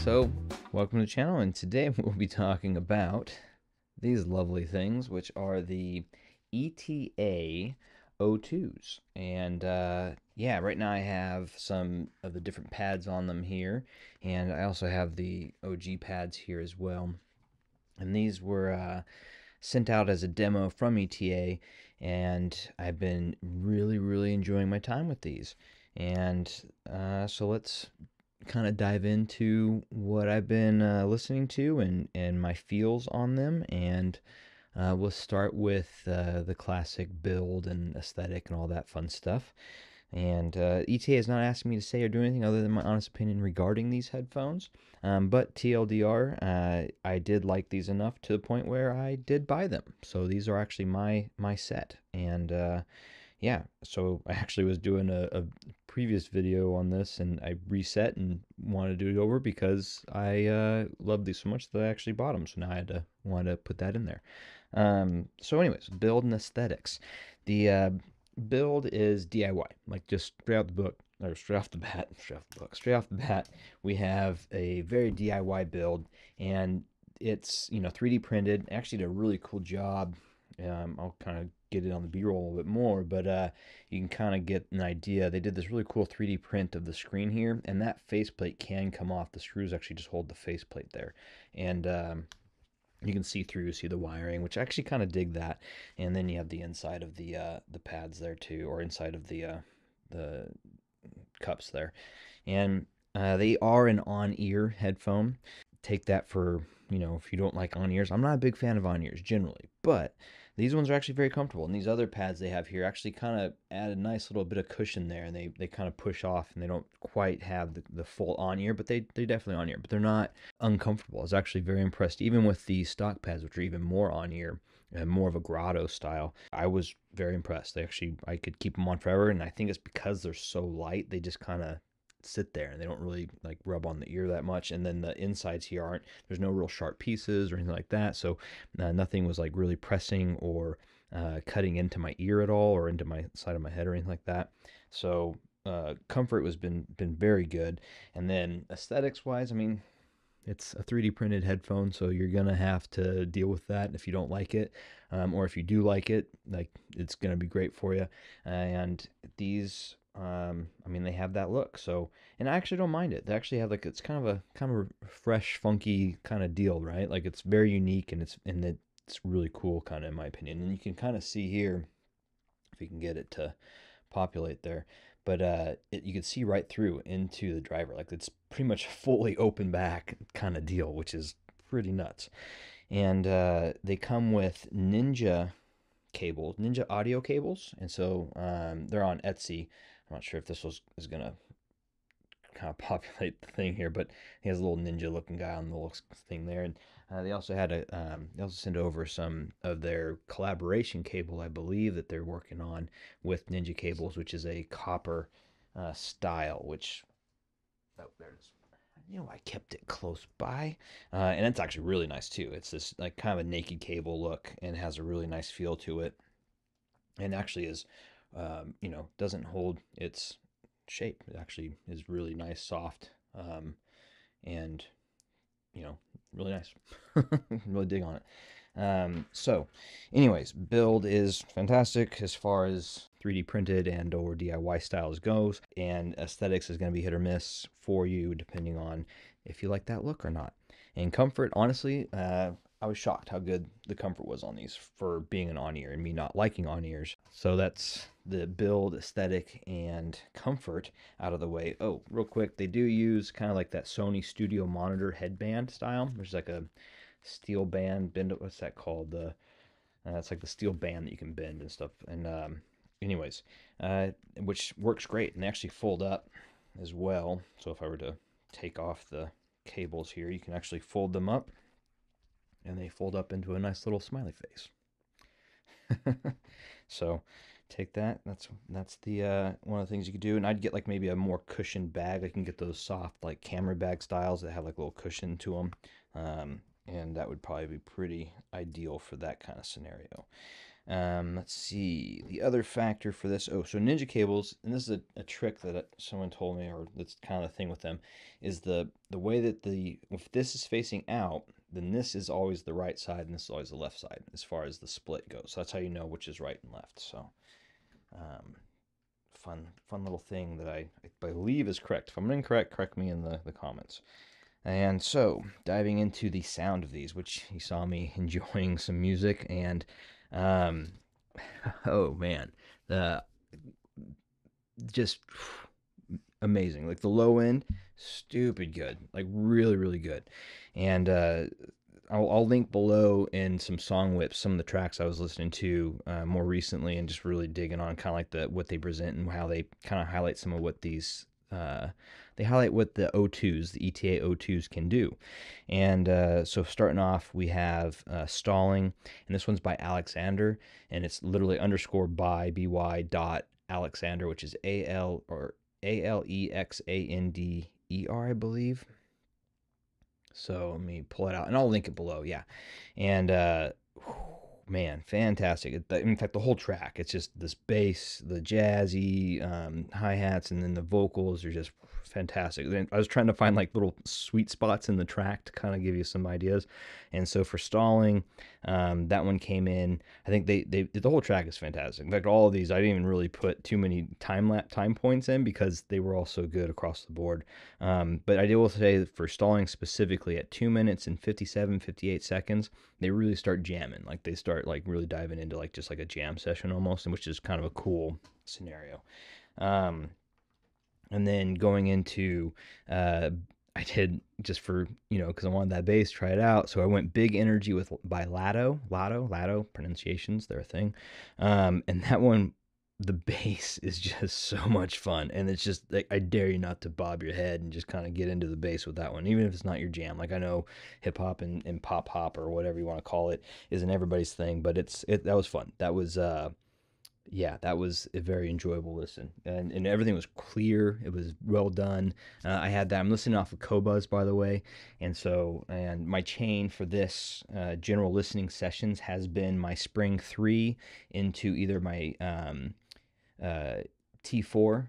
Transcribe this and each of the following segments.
So, welcome to the channel, and today we'll be talking about these lovely things, which are the ETA O2s. And yeah, right now I have some of the different pads on them here, and I also have the OG pads here as well. And these were sent out as a demo from ETA, and I've been really enjoying my time with these. And so let's kind of dive into what I've been listening to and my feels on them. And we'll start with the classic build and aesthetic and all that fun stuff. And ETA has not asked me to say or do anything other than my honest opinion regarding these headphones. But TLDR, I did like these enough to the point where I did buy them. So these are actually my set. And yeah, so I actually was doing a previous video on this, and I reset and wanted to do it over because I love these so much that I actually bought them. So now I wanted to put that in there. So anyways, build and aesthetics. The build is DIY, like just straight out the book, or straight off the bat, straight off the bat, we have a very DIY build, and it's 3D printed. Actually did a really cool job. I'll kind of get it on the B-roll a little bit more, but you can kind of get an idea. They did this really cool 3D print of the screen here, and that faceplate can come off. The screws actually just hold the faceplate there, and you can see through, see the wiring, which I actually kind of dig that. And then you have the inside of the pads there too, or inside of the cups there. And they are an on-ear headphone. Take that for, if you don't like on-ears. I'm not a big fan of on-ears generally, but these ones are actually very comfortable. And these other pads they have here actually kind of add a nice little bit of cushion there, and they kind of push off, and they don't quite have the full on-ear, but they definitely on-ear, but they're not uncomfortable. I was actually very impressed, even with the stock pads, which are even more on-ear and more of a grotto style. I was very impressed. I could keep them on forever, and I think it's because they're so light, they just kind of sit there and they don't really like rub on the ear that much. And then the insides here there's no real sharp pieces or anything like that, so nothing was like really pressing or cutting into my ear at all, or into my side of my head or anything like that. So comfort was been very good. And then aesthetics wise, I mean, it's a 3D printed headphone, so you're gonna have to deal with that if you don't like it, or if you do like it, like it's gonna be great for you. And these, I mean, they have that look. So, and I actually don't mind it. They actually have like, it's kind of a fresh, funky kind of deal, right? Like it's very unique, and it's really cool, kind of in my opinion. And you can kind of see here, if you can get it to populate there, but you can see right through into the driver. Like it's pretty much fully open back kind of deal, which is pretty nuts. And they come with Ninja cables, Ninja audio cables, and so they're on Etsy. I'm not sure if this is gonna kind of populate the thing here, but he has a little ninja looking guy on the little thing there. And they also they also sent over some of their collaboration cable, I believe, that they're working on with Ninja Cables, which is a copper style, which, oh, there it is. I kept it close by, and it's actually really nice too. It's this like kind of a naked cable look, and has a really nice feel to it, and actually is, doesn't hold its shape. It actually is really nice, soft, and really nice. Really dig on it. So anyways, build is fantastic as far as 3D printed and or DIY styles goes, and aesthetics is going to be hit or miss for you depending on if you like that look or not. And comfort, honestly, I was shocked how good the comfort was on these for being an on-ear and me not liking on-ears. So that's the build, aesthetic, and comfort out of the way. Oh, real quick, they do use kind of like that Sony Studio Monitor headband style. There's like a steel band, what's that called? It's like the steel band that you can bend and stuff. And anyways, which works great, and they actually fold up as well. So if I were to take off the cables here, you can actually fold them up, and they fold up into a nice little smiley face. So take that. That's the one of the things you could do. And I'd get like maybe a more cushioned bag. I can get those soft like camera bag styles that have like a little cushion to them, and that would probably be pretty ideal for that kind of scenario. Let's see the other factor for this. Oh, so Ninja cables, and this is a trick that someone told me, or that's kind of the thing with them, is the way that if this is facing out, then this is always the right side and this is always the left side as far as the split goes. So that's how you know which is right and left. So um, fun little thing that I believe is correct. If I'm incorrect, correct me in the comments. And so, diving into the sound of these, which you saw me enjoying some music, and um, oh man, the just amazing. Like the low end, stupid good, like really really good. And I'll link below in some song whips some of the tracks I was listening to more recently, and just really digging on kind of like what they present and how they kind of highlight some of what these they highlight what the O2s, the ETA O2s can do. And so starting off, we have Stalling, and this one's by Alexander, and it's literally underscore by dot Alexander, which is Alexander, I believe. So let me pull it out, and I'll link it below. Yeah, and man, fantastic! In fact, the whole track, it's just this bass, the jazzy hi hats, and then the vocals are just fantastic. I was trying to find like little sweet spots in the track to kind of give you some ideas. And so for Stalling, that one came in. I think they the whole track is fantastic. In fact, all of these I didn't even really put too many time points in because they were all so good across the board. But I will say for Stalling specifically, at 2 minutes and 58 seconds, they really start jamming. Like they start like really diving into like just like a jam session almost, and which is kind of a cool scenario. And then going into I did just for because I wanted that bass, try it out. So I went Big Energy by Latto pronunciations, they're a thing. And that one, the bass is just so much fun, and it's just like I dare you not to bob your head and just kind of get into the bass with that one, even if it's not your jam. Like I know hip hop and pop hop or whatever you want to call it isn't everybody's thing, but that was fun. That was yeah, that was a very enjoyable listen, and everything was clear. It was well done. I had that. I'm listening off of Qobuz, by the way, and my chain for this general listening sessions has been my Spring 3 into either my uh, T4,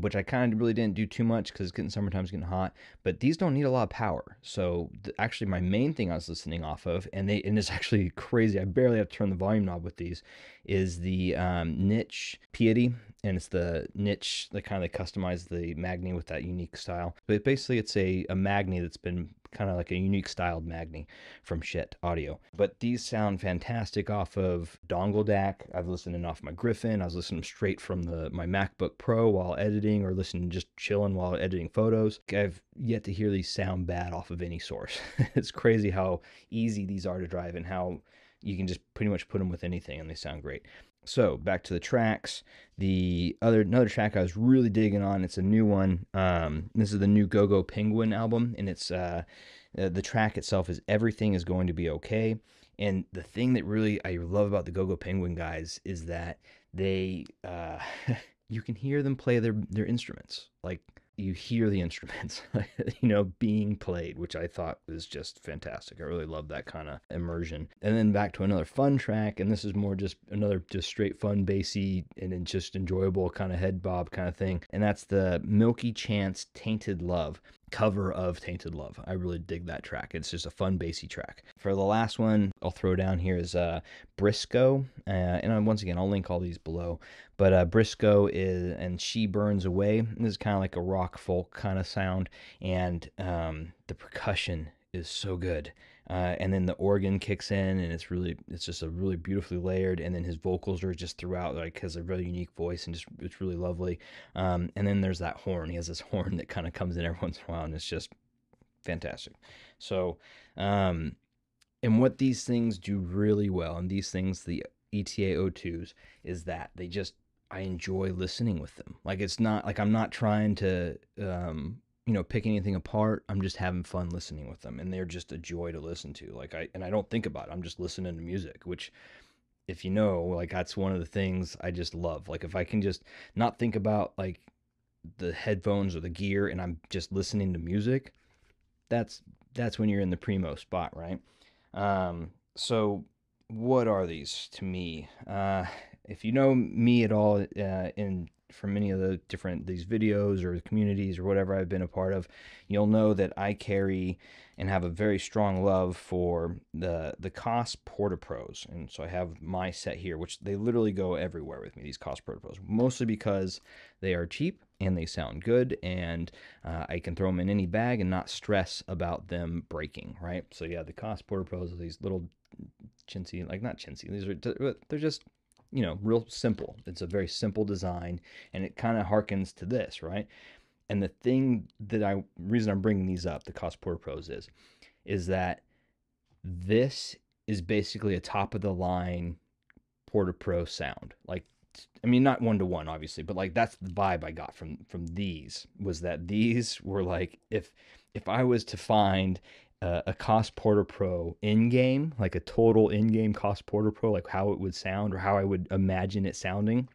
which I kind of really didn't do too much because it's getting summertime's getting hot. But these don't need a lot of power. So actually, my main thing I was listening off of, and it's actually crazy. I barely have to turn the volume knob with these. Is the Niche Piety, and it's the Niche. They kind of customize the Magni with that unique style. But basically, it's a Magni that's been kind of like a unique styled Magni from Shet Audio. But these sound fantastic off of dongle DAC. I've listened off my Griffin. I was listening straight from my MacBook Pro while editing, or listening just chilling while editing photos. I've yet to hear these sound bad off of any source. It's crazy how easy these are to drive and how you can just pretty much put them with anything and they sound great. So back to the tracks. Another track I was really digging on. It's a new one. This is the new GOGO Penguin album, and it's the track itself is "Everything Is Going to Be Okay." And the thing that really I love about the GOGO Penguin guys is that they you can hear them play their instruments. Like you hear the instruments, being played, which I thought was just fantastic. I really love that kind of immersion. And then back to another fun track, and this is more just another just straight fun, bassy, and just enjoyable kind of head bob kind of thing. And that's the Milky Chance Tainted Love cover of Tainted Love. I really dig that track. It's just a fun bassy track. For the last one I'll throw down here is Briscoe, and once again I'll link all these below. But Briscoe is and She Burns Away. This is kind of like a rock folk kind of sound, and the percussion is so good. And then the organ kicks in, and it's just a really beautifully layered. And then his vocals are just throughout, like has a really unique voice, and just it's really lovely. And then there's that horn. He has this horn that kind of comes in every once in a while, and it's just fantastic. So, and what these things do really well, and these things, the ETA O2s, is that I enjoy listening with them. Like it's not like I'm not trying to pick anything apart. I'm just having fun listening with them, and they're just a joy to listen to. Like I don't think about it. I'm just listening to music, which, if like that's one of the things I just love. Like if I can just not think about like the headphones or the gear, and I'm just listening to music, that's when you're in the primo spot, right? So what are these to me? If you know me at all, in from any of the different these videos or communities or whatever I've been a part of, you'll know that I carry and have a very strong love for the Koss Porta Pros, and so I have my set here, which they literally go everywhere with me. These Koss Porta Pros, mostly because they are cheap and they sound good, and I can throw them in any bag and not stress about them breaking. Right. So yeah, the Koss Porta Pros are these little chintzy, like not chintzy. They're just real simple. It's a very simple design, and it kind of harkens to this, right? And the thing that reason I'm bringing these up, the Koss Porta Pros, is that this is basically a top of the line Porta Pro sound. Like, I mean, not one to one, obviously, but like that's the vibe I got from these, was that these were like, if I was to find a Koss Porta Pro in game, like a total in game Koss Porta Pro, like how it would sound or how I would imagine it sounding,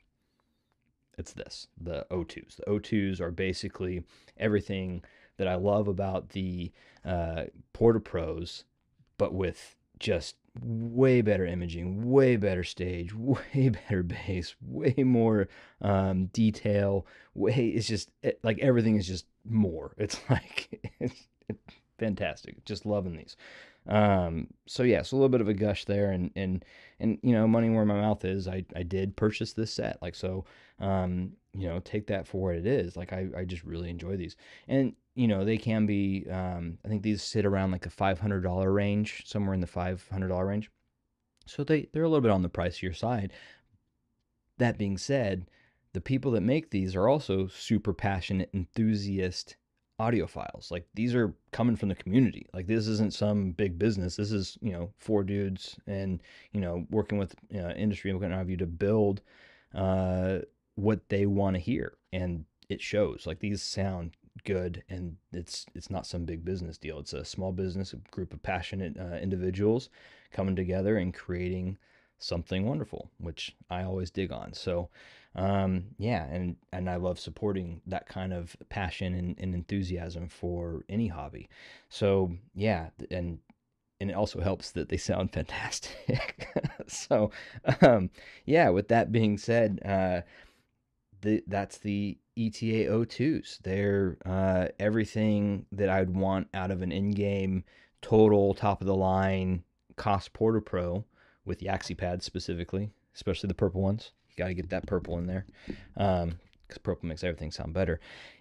it's this, the O2s. The O2s are basically everything that I love about the Porta Pros, but with just way better imaging, way better stage, way better bass, way more detail. It's just like everything is just more. It's like it's fantastic. Just loving these. So yeah, so a little bit of a gush there, and money where my mouth is. I did purchase this set, like, so. Take that for what it is. Like, I just really enjoy these, and they can be. I think these sit around like a $500 range, somewhere in the $500 range. So they're a little bit on the pricier side. That being said, the people that make these are also super passionate, enthusiast audiophiles. Like, these are coming from the community. Like, this isn't some big business. This is, four dudes and, working with industry and what have you to build what they want to hear. And it shows. Like, these sound good, and it's not some big business deal. It's a small business, a group of passionate individuals coming together and creating something wonderful, which I always dig on. So yeah, and I love supporting that kind of passion and enthusiasm for any hobby. So yeah, and it also helps that they sound fantastic. So yeah, with that being said, that's the ETA O2s. They're everything that I'd want out of an in-game total top of the line Koss Porta Pro, with Yaxi pads specifically, especially the purple ones. You got to get that purple in there, because purple makes everything sound better.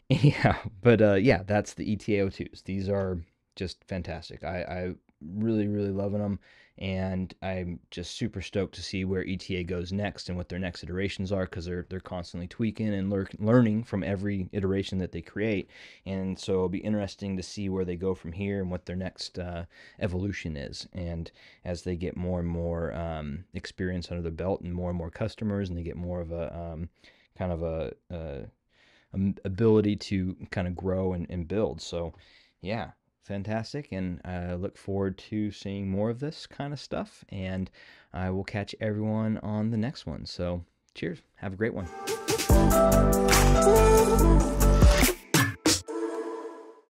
Yeah, but yeah, that's the ETA O2s. These are just fantastic. I really, really loving them, and I'm just super stoked to see where ETA goes next and what their next iterations are, because they're constantly tweaking and learning from every iteration that they create. And so it'll be interesting to see where they go from here and what their next evolution is. And as they get more and more experience under the belt and more customers, and they get more of a kind of a ability to kind of grow and build. So yeah, fantastic, and I look forward to seeing more of this kind of stuff, and I will catch everyone on the next one. So cheers, have a great one.